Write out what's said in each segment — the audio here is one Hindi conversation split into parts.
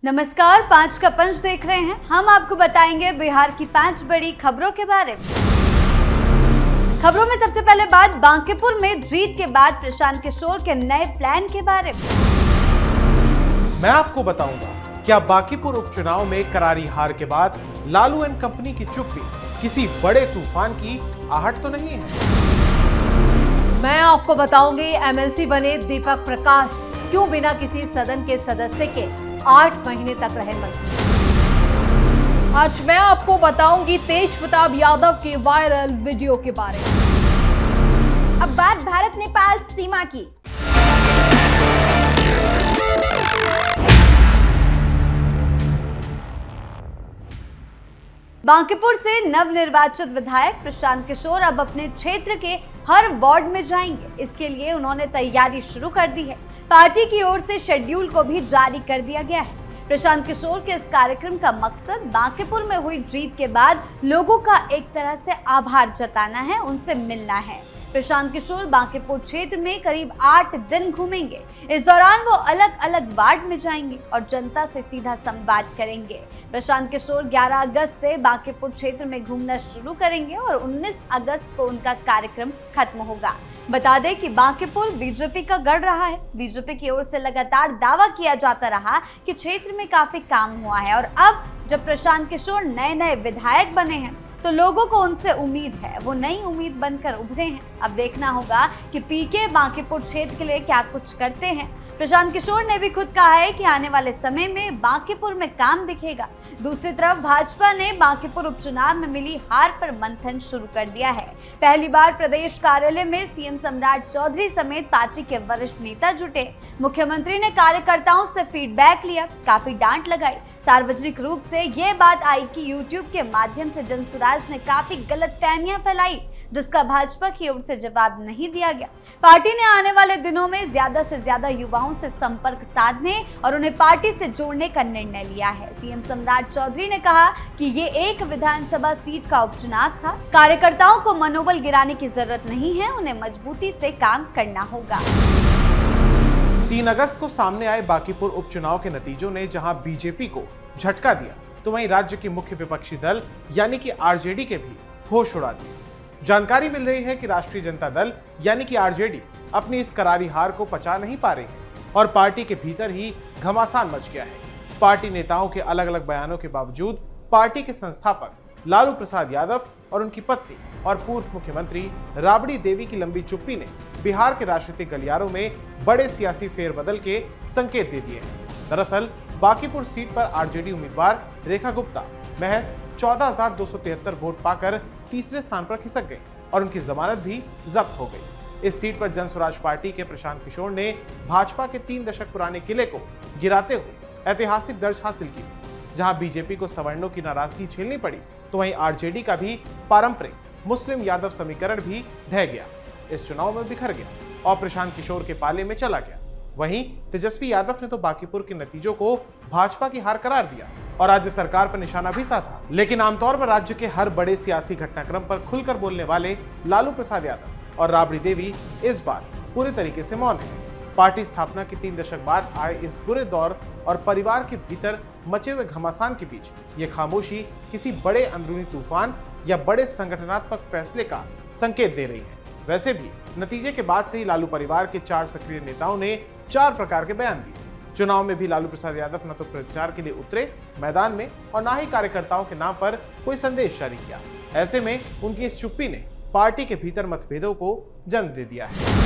नमस्कार, 5 का पंच देख रहे हैं। हम आपको बताएंगे बिहार की 5 बड़ी खबरों के बारे में। खबरों में सबसे पहले बात बांकीपुर में जीत के बाद प्रशांत किशोर के नए प्लान के बारे में। मैं आपको बताऊंगा क्या बांकीपुर उपचुनाव में करारी हार के बाद लालू एंड कंपनी की चुप्पी किसी बड़े तूफान की आहट तो नहीं है। मैं आपको बताऊंगी एमएलसी बने दीपक प्रकाश क्यों बिना किसी सदन के सदस्य के 8 महीने तक रहे मंत्री। आज मैं आपको बताऊंगी तेज प्रताप यादव के वायरल वीडियो के बारे में। अब बात भारत नेपाल सीमा की। बांकीपुर से नवनिर्वाचित विधायक प्रशांत किशोर अब अपने क्षेत्र के हर वार्ड में जाएंगे। इसके लिए उन्होंने तैयारी शुरू कर दी है। पार्टी की ओर से शेड्यूल को भी जारी कर दिया गया है। प्रशांत किशोर के इस कार्यक्रम का मकसद बांकीपुर में हुई जीत के बाद लोगों का एक तरह से आभार जताना है, उनसे मिलना है। प्रशांत किशोर बांकीपुर क्षेत्र में करीब 8 दिन घूमेंगे। इस दौरान वो अलग अलग वार्ड में जाएंगे और जनता से सीधा संवाद करेंगे। प्रशांत किशोर 11 अगस्त से बांकीपुर क्षेत्र में घूमना शुरू करेंगे और 19 अगस्त को उनका कार्यक्रम खत्म होगा। बता दें कि बांकीपुर बीजेपी का गढ़ रहा है। बीजेपी की ओर से लगातार दावा किया जाता रहा कि क्षेत्र में काफी काम हुआ है और अब जब प्रशांत किशोर नए विधायक बने हैं तो लोगों को उनसे उम्मीद है, वो नई उम्मीद बनकर उभरे हैं। अब देखना होगा कि पीके बांकीपुर क्षेत्र के लिए क्या कुछ करते हैं। प्रशांत किशोर ने भी खुद कहा है कि आने वाले समय में बांकीपुर में काम दिखेगा। दूसरी तरफ भाजपा ने बांकीपुर उपचुनाव में मिली हार पर मंथन शुरू कर दिया है। पहली बार प्रदेश कार्यालय में सीएम सम्राट चौधरी समेत पार्टी के वरिष्ठ नेता जुटे। मुख्यमंत्री ने कार्यकर्ताओं से फीडबैक लिया, काफी डांट लगाई। सार्वजनिक रूप से ये बात आई कि यूट्यूब के माध्यम से जनसुराज ने काफी गलतफहमियां फैलाई, जिसका भाजपा की ओर से जवाब नहीं दिया गया। पार्टी ने आने वाले दिनों में ज्यादा से ज्यादा युवाओं से संपर्क साधने और उन्हें पार्टी से जोड़ने का निर्णय लिया है। सीएम सम्राट चौधरी ने कहा कि ये एक विधानसभा सीट का उपचुनाव था। कार्यकर्ताओं को मनोबल गिराने की जरूरत नहीं है, उन्हें मजबूती से काम करना होगा। 3 अगस्त को सामने आए बांकीपुर उपचुनाव के नतीजों ने जहां बीजेपी को झटका दिया तो वहीं राज्य के मुख्य विपक्षी दल यानी कि आरजेडी के भी होश उड़ा दिए। जानकारी मिल रही है कि राष्ट्रीय जनता दल यानी कि आरजेडी अपनी इस करारी हार को पचा नहीं पा रही है और पार्टी के भीतर ही घमासान मच गया है। पार्टी नेताओं के अलग अलग बयानों के बावजूद पार्टी के संस्थापक लालू प्रसाद यादव और उनकी पत्नी और पूर्व मुख्यमंत्री राबड़ी देवी की लंबी चुप्पी ने बिहार के राजनीतिक गलियारों में बड़े सियासी फेरबदल के संकेत दे दिए हैं। दरअसल बांकीपुर सीट पर आरजेडी उम्मीदवार रेखा गुप्ता महज 14,273 वोट पाकर तीसरे स्थान पर खिसक गए और उनकी जमानत भी जब्त हो गई। इस सीट पर जनसुराज पार्टी के प्रशांत किशोर ने भाजपा के 3 दशक पुराने किले को गिराते हुए ऐतिहासिक दर्ज हासिल की। जहां बीजेपी को सवर्णों की नाराजगी झेलनी पड़ी तो वहीं आरजेडी का भी पारंपरिक मुस्लिम यादव समीकरण भी ढह गया, इस चुनाव में बिखर गया और प्रशांत किशोर के पाले में चला गया। वहीं तेजस्वी यादव ने तो बांकीपुर के नतीजों को भाजपा की हार करार दिया और राज्य सरकार पर निशाना भी साधा। लेकिन आमतौर पर राज्य के हर बड़े सियासी घटनाक्रम पर खुलकर बोलने वाले लालू प्रसाद यादव और राबड़ी देवी इस बार पूरे तरीके से मौन है। पार्टी स्थापना के 3 दशक बाद आए इस बुरे दौर और परिवार के भीतर मचे हुए घमासान के बीच ये खामोशी किसी बड़े अंदरूनी तूफान या बड़े संगठनात्मक फैसले का संकेत दे रही है। वैसे भी नतीजे के बाद से ही लालू परिवार के 4 सक्रिय नेताओं ने 4 प्रकार के बयान दिए। चुनाव में भी लालू प्रसाद यादव न तो प्रचार के लिए उतरे मैदान में और न ही कार्यकर्ताओं के नाम पर कोई संदेश जारी किया। ऐसे में उनकी इस चुप्पी ने पार्टी के भीतर मतभेदों को जन्म दे दिया है।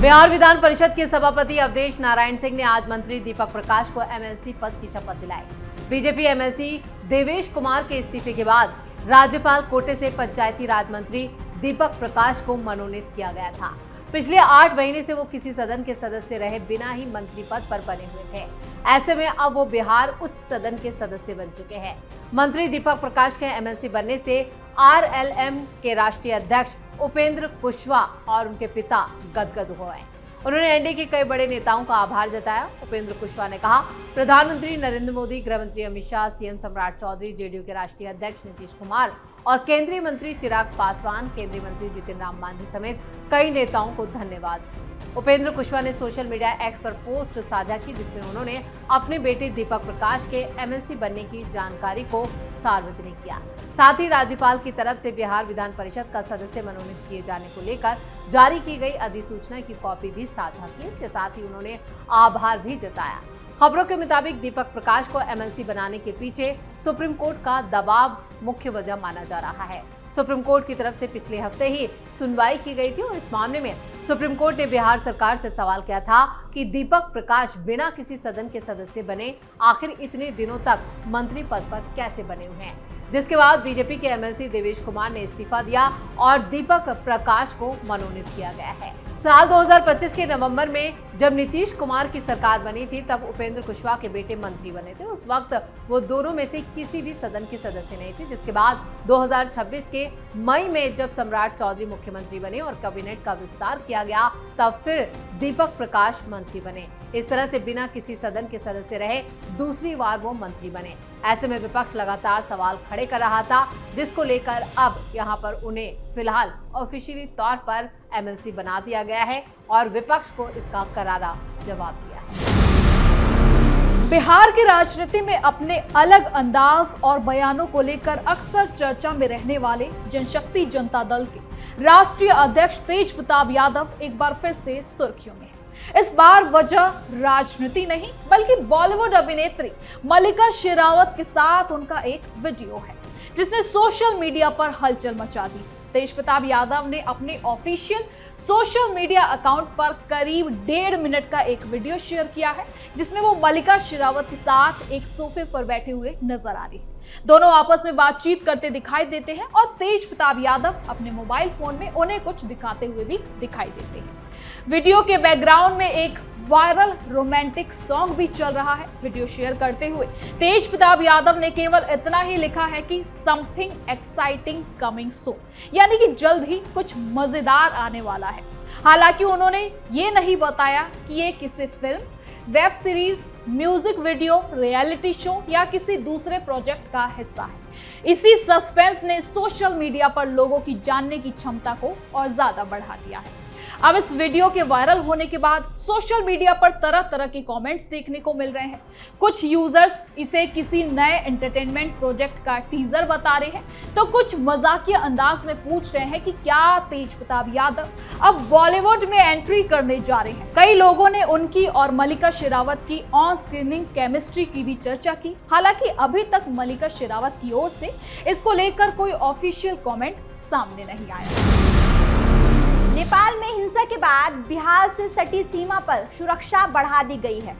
बिहार विधान परिषद के सभापति अवधेश नारायण सिंह ने आज मंत्री दीपक प्रकाश को एमएलसी पद की शपथ दिलाई। बीजेपी एमएलसी देवेश कुमार के इस्तीफे के बाद राज्यपाल कोटे से पंचायती राज मंत्री दीपक प्रकाश को मनोनीत किया गया था। पिछले 8 महीने से वो किसी सदन के सदस्य रहे बिना ही मंत्री पद पर बने हुए थे। ऐसे में अब वो बिहार उच्च सदन के सदस्य बन चुके हैं। मंत्री दीपक प्रकाश के एमएलसी बनने से आरएलएम के राष्ट्रीय अध्यक्ष उपेंद्र कुशवाहा और उनके पिता गदगद हुए। उन्होंने एनडीए के कई बड़े नेताओं का आभार जताया। उपेंद्र कुशवाहा ने कहा, प्रधानमंत्री नरेंद्र मोदी, गृह मंत्री अमित शाह, सीएम सम्राट चौधरी, जेडीयू के राष्ट्रीय अध्यक्ष नीतीश कुमार और केंद्रीय मंत्री चिराग पासवान, केंद्रीय मंत्री जितिन राम मांझी समेत कई नेताओं को धन्यवाद। उपेंद्र कुशवाहा ने सोशल मीडिया एक्स पर पोस्ट साझा की, जिसमें उन्होंने अपने बेटे दीपक प्रकाश के एमएलसी बनने की जानकारी को सार्वजनिक किया। साथ ही राज्यपाल की तरफ से बिहार विधान परिषद का सदस्य मनोनीत किए जाने को लेकर जारी की गई अधिसूचना की कॉपी भी साझा की। इसके साथ ही उन्होंने आभार भी जताया। खबरों के मुताबिक दीपक प्रकाश को एमएलसी बनाने के पीछे सुप्रीम कोर्ट का दबाव मुख्य वजह माना जा रहा है। सुप्रीम कोर्ट की तरफ से पिछले हफ्ते ही सुनवाई की गई थी और इस मामले में सुप्रीम कोर्ट ने बिहार सरकार से सवाल किया था कि दीपक प्रकाश बिना किसी सदन के सदस्य बने आखिर इतने दिनों तक मंत्री पद पर कैसे बने हुए हैं, जिसके बाद बीजेपी के एमएलसी देवेश कुमार ने इस्तीफा दिया और दीपक प्रकाश को मनोनीत किया गया है। साल 2025 के नवंबर में जब नीतीश कुमार की सरकार बनी थी, तब उपेंद्र कुशवाहा के बेटे मंत्री बने थे। उस वक्त वो दोनों में से किसी भी सदन के सदस्य नहीं थे, जिसके बाद 2026 के मई में जब सम्राट चौधरी मुख्यमंत्री बने और कैबिनेट का विस्तार किया गया, तब फिर दीपक प्रकाश मंत्री बने। इस तरह से बिना किसी सदन के सदस्य रहे दूसरी बार वो मंत्री बने। ऐसे में विपक्ष लगातार सवाल खड़े कर रहा था, जिसको लेकर अब यहाँ पर उन्हें फिलहाल ऑफिशियली तौर पर एमएलसी बना दिया गया है और विपक्ष को इसका करारा जवाब दिया है। बिहार की राजनीति में अपने अलग अंदाज और बयानों को लेकर अक्सर चर्चा में रहने वाले जनशक्ति जनता दल के राष्ट्रीय अध्यक्ष तेज प्रताप यादव एक बार फिर से सुर्खियों में है। इस बार वजह राजनीति नहीं बल्कि बॉलीवुड अभिनेत्री मल्लिका शेरावत के साथ उनका एक वीडियो है, जिसने सोशल मीडिया पर हलचल मचा दी। तेज प्रताप यादव ने अपने ऑफिशियल सोशल मीडिया अकाउंट पर करीब 1.5 मिनट का एक वीडियो शेयर किया है, जिसमें वो मल्लिका शेरावत के साथ एक सोफे पर बैठे हुए नजर आ रही है। दोनों आपस में बातचीत करते दिखाई देते हैं और तेज प्रताप यादव अपने मोबाइल फोन में उन्हें कुछ दिखाते हुए भी दिखाई देते हैं। वीडियो के बैकग्राउंड में एक वायरल रोमांटिक सॉन्ग भी चल रहा है। वीडियो शेयर करते हुए तेज प्रताप यादव ने केवल इतना ही लिखा है कि समथिंग एक्साइटिंग कमिंग सून, यानी कि जल्द ही कुछ मजेदार आने वाला है। हालांकि उन्होंने ये नहीं बताया कि ये किसी film, web series, music video, reality show या किसी दूसरे प्रोजेक्ट का हिस्सा है। इसी सस्पेंस ने सोशल मीडिया पर लोगों की जानने की क्षमता को और ज्यादा बढ़ा दिया है। अब इस वीडियो के वायरल होने के बाद सोशल मीडिया पर तरह तरह के कमेंट्स देखने को मिल रहे हैं। कुछ यूजर्स इसे किसी नए एंटरटेनमेंट प्रोजेक्ट का टीजर बता रहे हैं, तो कुछ मजाकिया अंदाज में पूछ रहे हैं कि क्या तेज प्रताप यादव अब बॉलीवुड में एंट्री करने जा रहे हैं। कई लोगों ने उनकी और मल्लिका शेरावत की ऑन स्क्रीनिंग केमिस्ट्री की भी चर्चा की। हालांकि अभी तक मल्लिका शेरावत की ओर से इसको लेकर कोई ऑफिशियल कमेंट सामने नहीं आया। नेपाल में हिंसा के बाद बिहार से सटी सीमा पर सुरक्षा बढ़ा दी गई है।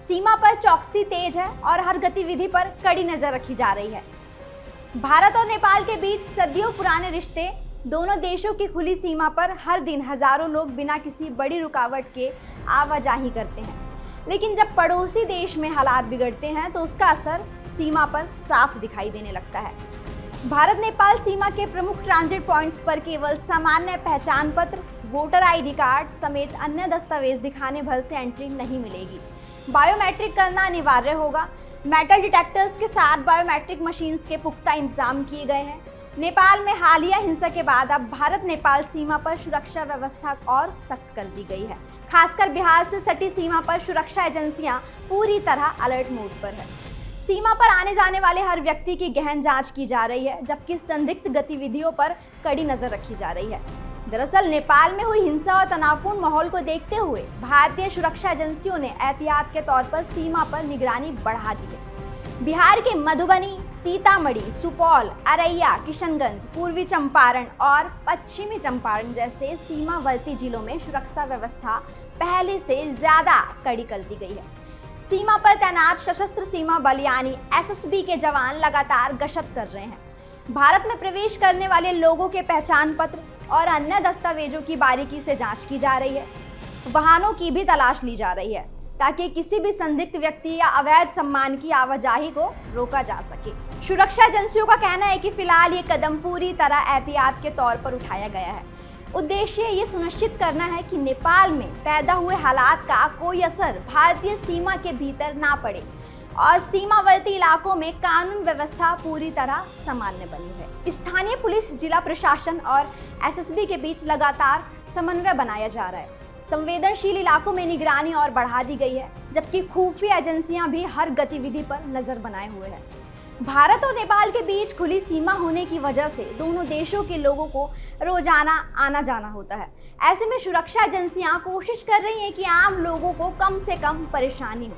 सीमा पर चौकसी तेज है और हर गतिविधि पर कड़ी नजर रखी जा रही है। भारत और नेपाल के बीच सदियों पुराने रिश्ते, दोनों देशों की खुली सीमा पर हर दिन हजारों लोग बिना किसी बड़ी रुकावट के आवाजाही करते हैं। लेकिन जब पड़ोसी देश में हालात बिगड़ते हैं तो उसका असर सीमा पर साफ दिखाई देने लगता है। भारत नेपाल सीमा के प्रमुख ट्रांजिट पॉइंट्स पर केवल सामान्य पहचान पत्र, वोटर आईडी कार्ड समेत अन्य दस्तावेज दिखाने भर से एंट्री नहीं मिलेगी। बायोमेट्रिक करना अनिवार्य होगा। मेटल डिटेक्टर्स के साथ बायोमेट्रिक मशीन्स के पुख्ता इंतजाम किए गए हैं। नेपाल में हालिया हिंसा के बाद अब भारत नेपाल सीमा पर सुरक्षा व्यवस्था और सख्त कर दी गई है। खासकर बिहार से सटी सीमा पर सुरक्षा एजेंसियां पूरी तरह अलर्ट मोड पर है। सीमा पर आने जाने वाले हर व्यक्ति की गहन जांच की जा रही है, जबकि संदिग्ध गतिविधियों पर कड़ी नजर रखी जा रही है। दरअसल नेपाल में हुई हिंसा और तनावपूर्ण माहौल को देखते हुए भारतीय सुरक्षा एजेंसियों ने एहतियात के तौर पर सीमा पर निगरानी बढ़ा दी है। बिहार के मधुबनी, सीतामढ़ी, सुपौल, अररिया, किशनगंज, पूर्वी चंपारण और पश्चिमी चंपारण जैसे सीमावर्ती जिलों में सुरक्षा व्यवस्था पहले से ज्यादा कड़ी कर दी गई है। सीमा पर तैनात सशस्त्र सीमा बल यानी एसएसबी के जवान लगातार गश्त कर रहे हैं। भारत में प्रवेश करने वाले लोगों के पहचान पत्र और अन्य दस्तावेजों की बारीकी से जांच की जा रही है। वाहनों की भी तलाश ली जा रही है ताकि किसी भी संदिग्ध व्यक्ति या अवैध सामान की आवाजाही को रोका जा सके। सुरक्षा एजेंसियों का कहना है कि फिलहाल ये कदम पूरी तरह एहतियात के तौर पर उठाया गया है। उद्देश्य ये सुनिश्चित करना है कि नेपाल में पैदा हुए हालात का कोई असर भारतीय सीमा के भीतर ना पड़े। और सीमावर्ती इलाकों में कानून व्यवस्था पूरी तरह सामान्य बनी है। स्थानीय पुलिस, जिला प्रशासन और एसएसबी के बीच लगातार समन्वय बनाया जा रहा है। संवेदनशील इलाकों में निगरानी और बढ़ा दी गई है, जबकि खुफिया एजेंसियां भी हर गतिविधि पर नजर बनाए हुए हैं। भारत और नेपाल के बीच खुली सीमा होने की वजह से दोनों देशों के लोगों को रोजाना आना जाना होता है। ऐसे में सुरक्षा एजेंसियां कोशिश कर रही हैं कि आम लोगों को कम से कम परेशानी हो,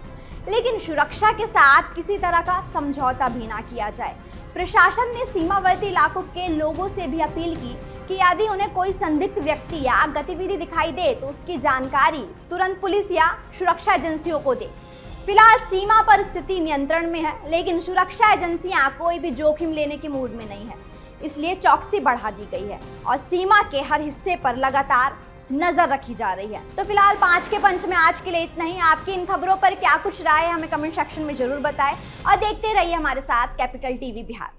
लेकिन सुरक्षा के साथ किसी तरह का समझौता भी ना किया जाए। प्रशासन ने सीमावर्ती इलाकों के लोगों से भी अपील की कि यदि उन्हें कोई संदिग्ध व्यक्ति या गतिविधि दिखाई दे तो उसकी जानकारी तुरंत पुलिस या सुरक्षा एजेंसियों को दे। फिलहाल सीमा पर स्थिति नियंत्रण में है, लेकिन सुरक्षा एजेंसियां कोई भी जोखिम लेने के मूड में नहीं है, इसलिए चौकसी बढ़ा दी गई है और सीमा के हर हिस्से पर लगातार नजर रखी जा रही है। तो फिलहाल 5 के पंच में आज के लिए इतना ही। आपकी इन खबरों पर क्या कुछ राय है हमें कमेंट सेक्शन में जरूर बताएं और देखते रहिए हमारे साथ कैपिटल टीवी बिहार।